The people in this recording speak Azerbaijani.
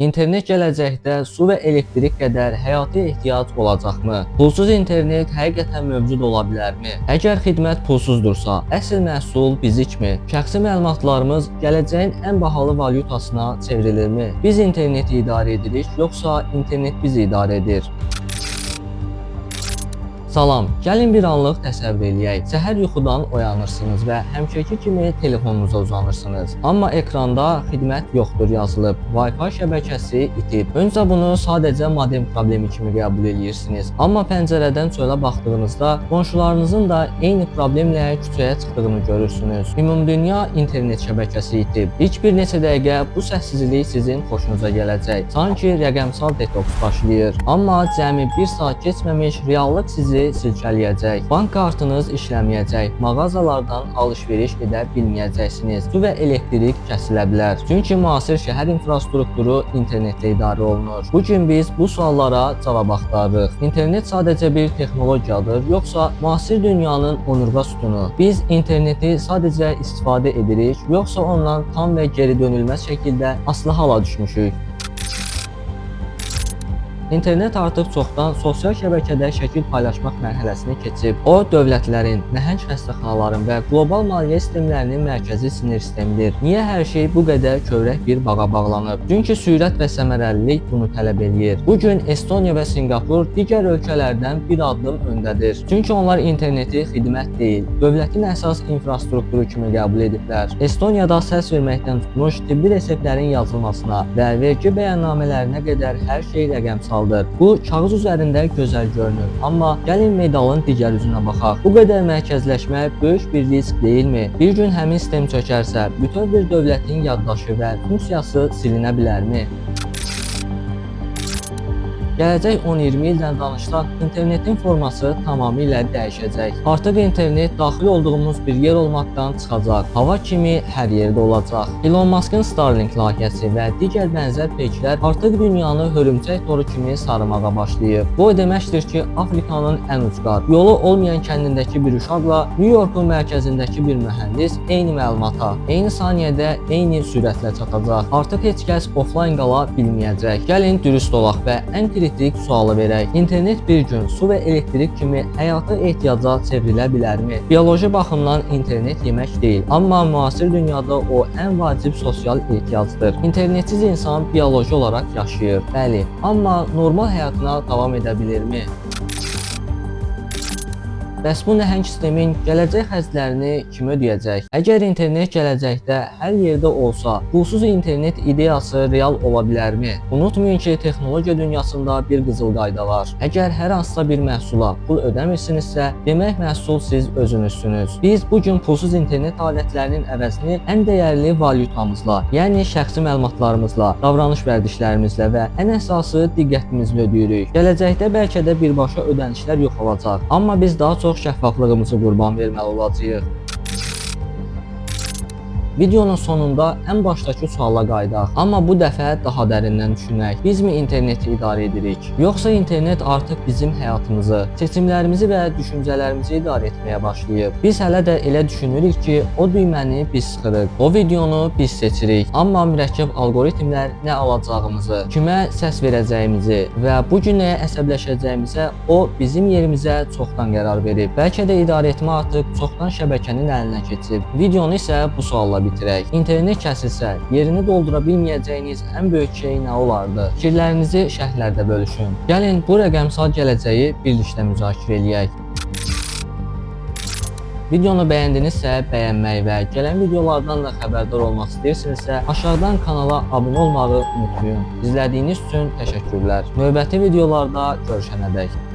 İnternet gələcəkdə su və elektrik qədər həyati ehtiyac olacaqmı? Pulsuz internet həqiqətən mövcud ola bilərmi? Əgər xidmət pulsuzdursa, əsl məhsul bizikmi? Şəxsi məlumatlarımız gələcəyin ən bahalı valyutasına çevrilirmi? Biz interneti idarə edirik, yoxsa internet bizi idarə edir? Salam, gəlin bir anlıq təsəvvür eləyək. Səhər yuxudan oyanırsınız və həmişəki kimi telefonunuza uzanırsınız. Amma ekranda xidmət yoxdur yazılıb, Wi-Fi şəbəkəsi itib. Öncə bunu sadəcə modem problemi kimi qəbul edirsiniz. Amma pəncərədən çölə baxdığınızda qonşularınızın da eyni problemlə küçəyə çıxdığını görürsünüz. Ümumdünya internet şəbəkəsi itib. İlk bir neçə dəqiqə bu səssizlik sizin xoşunuza gələcək. Sanki rəqəmsal detoks başlayır. Amma cəmi bir saat keçməmiş reallıq sizi silkələyəcək. Bank kartınız işləməyəcək, mağazalardan alış-veriş edə bilməyəcəksiniz. Su və elektrik kəsilə bilər. Çünki müasir şəhər infrastrukturu internetlə idarə olunur. Bu gün biz bu suallara cavab axtarırıq. İnternet sadəcə bir texnologiyadır, yoxsa müasir dünyanın onurğa sütunu? Biz interneti sadəcə istifadə edirik, yoxsa ondan tam və geri dönülməz şəkildə asılı hala düşmüşük? İnternet artıq çoxdan sosial şəbəkədə şəkil paylaşmaq mərhələsini keçib. O, dövlətlərin, nəhəng xəstəxanaların və qlobal maliyyə sistemlərinin mərkəzi sinir sistemidir. Niyə hər şey bu qədər kövrək bir bağa bağlanıb? Çünki sürət və səmərəlilik bunu tələb eləyir. Bugün Estoniya və Singapur digər ölkələrdən bir addım öndədir. Çünki onlar interneti xidmət deyil, dövlətin əsas infrastrukturu kimi qəbul ediblər. Estoniyada səs verməkdən tutmuş tibbi reseptlərin yazılmasına və vergi bəyannamələrinə qədər hər şey rəqəmsaldır. Bu, kağız üzərində gözəl görünür. Amma gəlin medalın digər üzünə baxaq. Bu qədər mərkəzləşmə böyük bir risk deyilmi? Bir gün həmin sistem çökərsə, bütöv bir dövlətin yaddaşı və funksiyası silinə bilərmi? Gələcək 10-20 ildən danışsaq, internetin forması tamamilə dəyişəcək. Artıq internet daxil olduğumuz bir yer olmaqdan çıxacaq. Hava kimi hər yerdə olacaq. Elon Musk'ın Starlink layihəsi və digər bənzər peyklər artıq dünyanı hörümçək toru kimi sarımağa başlayıb. Bu o deməkdir ki, Afrikanın ən ucqar, yolu olmayan kəndindəki bir uşaqla New Yorkun mərkəzindəki bir mühəndis eyni məlumata, eyni saniyədə, eyni sürətlə çatacaq. Artıq heç kəs offline qala bilməyəcək. Gəlin dürüst olaq və ən kritik sualı verək. İnternet bir gün su və elektrik kimi həyati ehtiyaca çevrilə bilərmi? Bioloji baxımdan internet yemək deyil, amma müasir dünyada o ən vacib sosial ehtiyacdır. İnternetsiz insan bioloji olaraq yaşayır, bəli, amma normal həyatına davam edə bilirmi? Bəs bu nəhəng sistemin gələcək xərclərini kim ödəyəcək? Əgər internet gələcəkdə hər yerdə olsa, pulsuz internet ideyası real ola bilərmi? Unutmayın ki, texnologiya dünyasında bir qızıl qayda var. Əgər hər hansısa bir məhsula pul ödəmirsinizsə, demək məhsul siz özünüzsünüz. Biz bugün pulsuz internet alətlərinin əvəzini ən dəyərli valyutamızla, yəni şəxsi məlumatlarımızla, davranış vərdişlərimizlə və ən əsası diqqətimizlə ödəyirik. Gələcəkdə bəlkə də birbaşa ödənişlər yox olacaq, amma biz daha çox şəffaflığımızı qurban verməli olacağıq. Videonun sonunda ən başdakı suala qayıdaq, amma bu dəfə daha dərindən düşünək. Bizmi interneti idarə edirik? Yoxsa internet artıq bizim həyatımızı, seçimlərimizi və düşüncələrimizi idarə etməyə başlayıb? Biz hələ də elə düşünürük ki, o düyməni biz sıxırıq, o videonu biz seçirik. Amma mürəkkəb algoritmlər nə alacağımızı, kimə səs verəcəyimizi və bu gün nəyə əsəbləşəcəyimizə o bizim yerimizə çoxdan qərar verib. Bəlkə də idarə etmə artıq çoxdan şəbəkənin əlinə keçib. Videonu isə bu sualla bitirək. İnternet kəsilsə, yerini doldura bilməyəcəyiniz ən böyük şey nə olardı? Fikirlərinizi şərhlərdə bölüşün. Gəlin bu rəqəmsal gələcəyi birlikdə müzakirə eləyək. Videonu bəyəndinizsə bəyənməyi və gələn videolardan da xəbərdar olmaq istəyirsinizsə aşağıdan kanala abunə olmağı unutmayın. İzlədiyiniz üçün təşəkkürlər. Növbəti videolarda görüşənədək.